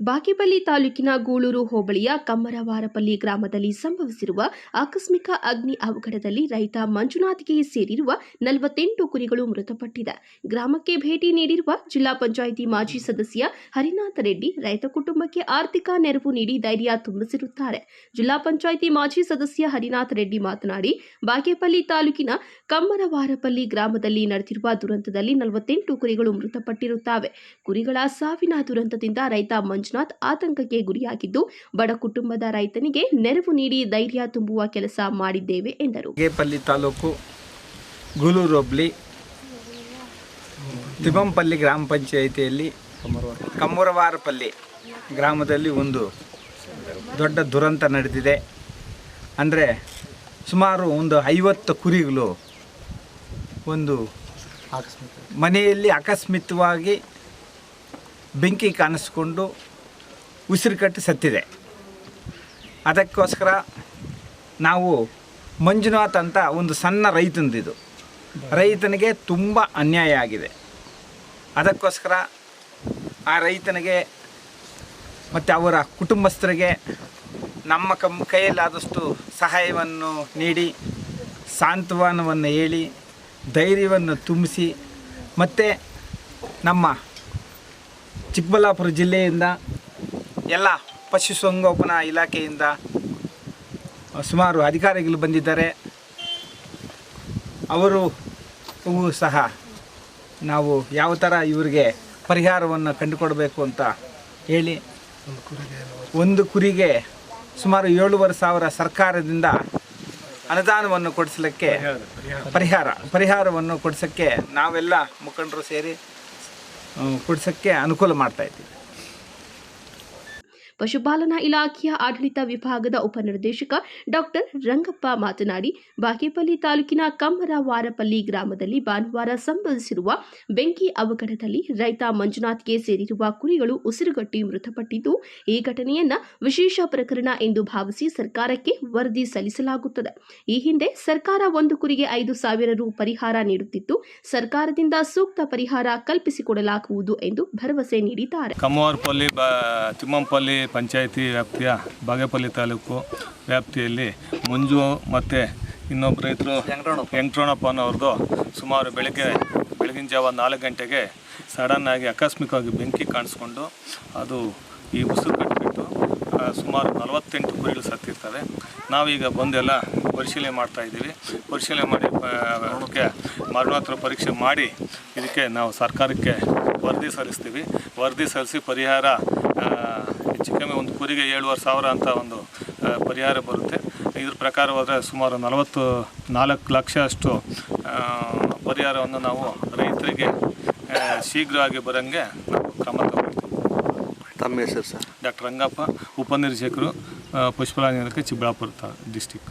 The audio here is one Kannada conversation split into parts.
ಬಾಗೇಪಲ್ಲಿ ತಾಲೂಕಿನ ಗೂಳೂರು ಹೋಬಳಿಯ ಕಮ್ಮರವಾರಪಲ್ಲಿ ಗ್ರಾಮದಲ್ಲಿ ಸಂಭವಿಸಿರುವ ಆಕಸ್ಮಿಕ ಅಗ್ನಿ ಅವಘಡದಲ್ಲಿ ರೈತ ಮಂಜುನಾಥ್ಗೆ ಸೇರಿರುವ 48 ಕುರಿಗಳು ಮೃತಪಟ್ಟಿದೆ. ಗ್ರಾಮಕ್ಕೆ ಭೇಟಿ ನೀಡಿರುವ ಜಿಲ್ಲಾ ಪಂಚಾಯಿತಿ ಮಾಜಿ ಸದಸ್ಯ ಹರಿನಾಥ ರೆಡ್ಡಿ ರೈತ ಕುಟುಂಬಕ್ಕೆ ಆರ್ಥಿಕ ನೆರವು ನೀಡಿ ಧೈರ್ಯ ತುಂಬಿಸಿರುತ್ತಾರೆ. ಜಿಲ್ಲಾ ಪಂಚಾಯಿತಿ ಮಾಜಿ ಸದಸ್ಯ ಹರಿನಾಥ ರೆಡ್ಡಿ ಮಾತನಾಡಿ, ಬಾಗೇಪಲ್ಲಿ ತಾಲೂಕಿನ ಕಮ್ಮರವಾರಪಲ್ಲಿ ಗ್ರಾಮದಲ್ಲಿ ನಡೆದಿರುವ ದುರಂತದಲ್ಲಿ 48 ಕುರಿಗಳು ಮೃತಪಟ್ಟಿರುತ್ತವೆ. ಕುರಿಗಳ ಸಾವಿನ ದುರಂತದಿಂದ ರೈತ ಮಂಜುನಾಥ್ ಆತಂಕಕ್ಕೆ ಗುರಿಯಾಗಿದ್ದು, ಬಡ ಕುಟುಂಬದ ರೈತನಿಗೆ ನೆರವು ನೀಡಿ ಧೈರ್ಯ ತುಂಬುವ ಕೆಲಸ ಮಾಡಿದ್ದೇವೆ ಎಂದರು. ಬಾಗೇಪಲ್ಲಿ ತಾಲೂಕು ಗೂಳೂರು ಹೋಬಳಿ ತಿಮ್ಮಂಪಲ್ಲಿ ಗ್ರಾಮ ಪಂಚಾಯಿತಿಯಲ್ಲಿ ಕಮ್ಮರವಾರಪಲ್ಲಿ ಗ್ರಾಮದಲ್ಲಿ ಒಂದು ದೊಡ್ಡ ದುರಂತ ನಡೆದಿದೆ. ಅಂದರೆ ಸುಮಾರು 50 ಕುರಿಗಳು ಒಂದು ಮನೆಯಲ್ಲಿ ಆಕಸ್ಮಿಕವಾಗಿ ಬೆಂಕಿ ಕಾಣಿಸ್ಕೊಂಡು ಉಸಿರುಕಟ್ಟಿ ಸತ್ತಿದೆ. ಅದಕ್ಕೋಸ್ಕರ ನಾವು ಮಂಜುನಾಥ್ ಅಂತ ಒಂದು ಸಣ್ಣ ರೈತನಿದು ರೈತನಿಗೆ ತುಂಬ ಅನ್ಯಾಯ ಆಗಿದೆ. ಅದಕ್ಕೋಸ್ಕರ ಆ ರೈತನಿಗೆ ಮತ್ತು ಅವರ ಕುಟುಂಬಸ್ಥರಿಗೆ ನಮ್ಮ ಕೈಯಲ್ಲಾದಷ್ಟು ಸಹಾಯವನ್ನು ನೀಡಿ ಸಾಂತ್ವನವನ್ನು ಹೇಳಿ ಧೈರ್ಯವನ್ನು ತುಂಬಿಸಿ, ಮತ್ತು ನಮ್ಮ ಚಿಕ್ಕಬಳ್ಳಾಪುರ ಜಿಲ್ಲೆಯಿಂದ ಎಲ್ಲ ಪಶುಸಂಗೋಪನಾ ಇಲಾಖೆಯಿಂದ ಸುಮಾರು ಅಧಿಕಾರಿಗಳು ಬಂದಿದ್ದಾರೆ. ಅವರು ಸಹ ನಾವು ಯಾವ ಥರ ಇವರಿಗೆ ಪರಿಹಾರವನ್ನು ಕಂಡುಕೊಡಬೇಕು ಅಂತ ಹೇಳಿ ಒಂದು ಕುರಿಗೆ ಸುಮಾರು 7,500 ಸರ್ಕಾರದಿಂದ ಅನುದಾನವನ್ನು ಕೊಡಿಸಲಿಕ್ಕೆ ಪರಿಹಾರವನ್ನು ಕೊಡಿಸೋಕ್ಕೆ ನಾವೆಲ್ಲ ಮುಖಂಡರು ಸೇರಿ ಕೊಡಿಸೋಕ್ಕೆ ಅನುಕೂಲ ಮಾಡ್ತಾಯಿದ್ದೀವಿ. ಪಶುಪಾಲನಾ ಇಲಾಖೆಯ ಆಡಳಿತ ವಿಭಾಗದ ಉಪನಿರ್ದೇಶಕ ಡಾಕ್ಟರ್ ರಂಗಪ್ಪ ಮಾತನಾಡಿ, ಬಾಗೇಪಲ್ಲಿ ತಾಲೂಕಿನ ಕಮ್ಮರವಾರಪಲ್ಲಿ ಗ್ರಾಮದಲ್ಲಿ ಭಾನುವಾರ ಸಂಭವಿಸಿರುವ ಬೆಂಕಿ ಅವಘಡದಲ್ಲಿ ರೈತ ಮಂಜುನಾಥ್ಗೆ ಸೇರಿರುವ ಕುರಿಗಳು ಉಸಿರುಗಟ್ಟಿ ಮೃತಪಟ್ಟಿದ್ದು, ಈ ಘಟನೆಯನ್ನ ವಿಶೇಷ ಪ್ರಕರಣ ಎಂದು ಭಾವಿಸಿ ಸರ್ಕಾರಕ್ಕೆ ವರದಿ ಸಲ್ಲಿಸಲಾಗುತ್ತದೆ. ಈ ಹಿಂದೆ ಸರ್ಕಾರ ಒಂದು ಕುರಿಗೆ 5,000 ರು ಪರಿಹಾರ ನೀಡುತ್ತಿದ್ದು, ಸರ್ಕಾರದಿಂದ ಸೂಕ್ತ ಪರಿಹಾರ ಕಲ್ಪಿಸಿಕೊಡಲಾಗುವುದು ಎಂದು ಭರವಸೆ ನೀಡಿದ್ದಾರೆ. ತಿಮ್ಮಂಪಲ್ಲಿ ಪಂಚಾಯಿತಿ ವ್ಯಾಪ್ತಿಯ ಬಾಗೇಪಲ್ಲಿ ತಾಲೂಕು ವ್ಯಾಪ್ತಿಯಲ್ಲಿ ಮಂಜು ಮತ್ತು ಇನ್ನೊಬ್ಬ ರೈತರು ವೆಂಕಟರಮಣಪ್ಪ ಅನ್ನೋರ್ದು ಸುಮಾರು ಬೆಳಗಿನ ಜಾವ 4 ಗಂಟೆಗೆ ಸಡನ್ನಾಗಿ ಆಕಸ್ಮಿಕವಾಗಿ ಬೆಂಕಿ ಕಾಣಿಸ್ಕೊಂಡು ಅದು ಈ ಉಸಿರು ಕಟ್ಟಿಬಿಟ್ಟು ಸುಮಾರು 48 ಕುರಿಗಳು ಸತ್ತಿರ್ತವೆ. ನಾವೀಗ ಬಂದೆಲ್ಲ ಪರಿಶೀಲನೆ ಮಾಡ್ತಾಯಿದ್ದೀವಿ. ಪರಿಶೀಲನೆ ಮಾಡಿ ಅದಕ್ಕೆ ಮರಣೋತ್ತರ ಪರೀಕ್ಷೆ ಮಾಡಿ ಇದಕ್ಕೆ ನಾವು ಸರ್ಕಾರಕ್ಕೆ ವರದಿ ಸಲ್ಲಿಸ್ತೀವಿ. ವರದಿ ಸಲ್ಲಿಸಿ ಪರಿಹಾರ ಹೆಚ್ಚು ಕಮ್ಮಿ ಒಂದು ಕುರಿಗೆ 7,500 ಅಂತ ಒಂದು ಪರಿಹಾರ ಬರುತ್ತೆ. ಇದ್ರ ಪ್ರಕಾರ ಹೋದರೆ ಸುಮಾರು 44 ಲಕ್ಷ ಅಷ್ಟು ಪರಿಹಾರವನ್ನು ನಾವು ರೈತರಿಗೆ ಶೀಘ್ರವಾಗಿ ಬರೋಂಗೆ ನಾವು ಕ್ರಮ ತಗೊಳ್ತೀವಿ. ತಮ್ಮ ಹೆಸರು ಸರ್? ಡಾಕ್ಟರ್ ರಂಗಪ್ಪ, ಉಪನಿರ್ದೇಶಕರು, ಪಶುಪಾಲನಾ ಇಲಾಖೆ, ಚಿಕ್ಕಬಳ್ಳಾಪುರ ಡಿಸ್ಟಿಕ್.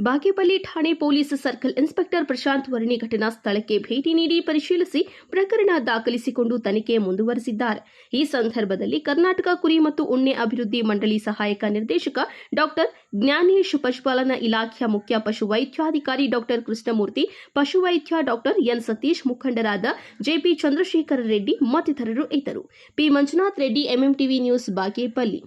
ಬಾಗೇಪಲ್ಲಿ ಠಾಣೆ police circle inspector Prashant Varni ಘಟನಾ ಸ್ಥಳಕ್ಕೆ ಭೇಟಿ ನೀಡಿ ಪರಿಶೀಲಿಸಿ ಪ್ರಕರಣ ದಾಖಲಿಸಿಕೊಂಡು ತನಿಖೆ ಮುಂದುವರೆಸಿದ್ದಾರೆ. ಈ ಸಂದರ್ಭದಲ್ಲಿ ಕರ್ನಾಟಕ ಕುರಿ ಮತ್ತು ಉಣ್ಣೆ ಅಭಿವೃದ್ಧಿ ಮಂಡಳಿ ಸಹಾಯಕ ನಿರ್ದೇಶಕ ಡಾಕ್ಟರ್ ಜ್ಞಾನೇಶ್, ಪಶುಪಾಲನಾ ಇಲಾಖೆಯ ಮುಖ್ಯ ಪಶುವೈದ್ಯಾಧಿಕಾರಿ ಡಾಕ್ಟರ್ ಕೃಷ್ಣಮೂರ್ತಿ, ಪಶುವೈದ್ಯ ಡಾಕ್ಟರ್ ಎನ್ ಸತೀಶ್, ಮುಖಂಡರಾದ ಜೆಪಿ ಚಂದ್ರಶೇಖರ ರೆಡ್ಡಿ ಮತ್ತಿತರರು ಇದ್ದರು. P Manjunath Reddy, MMTV news, Bagepalli.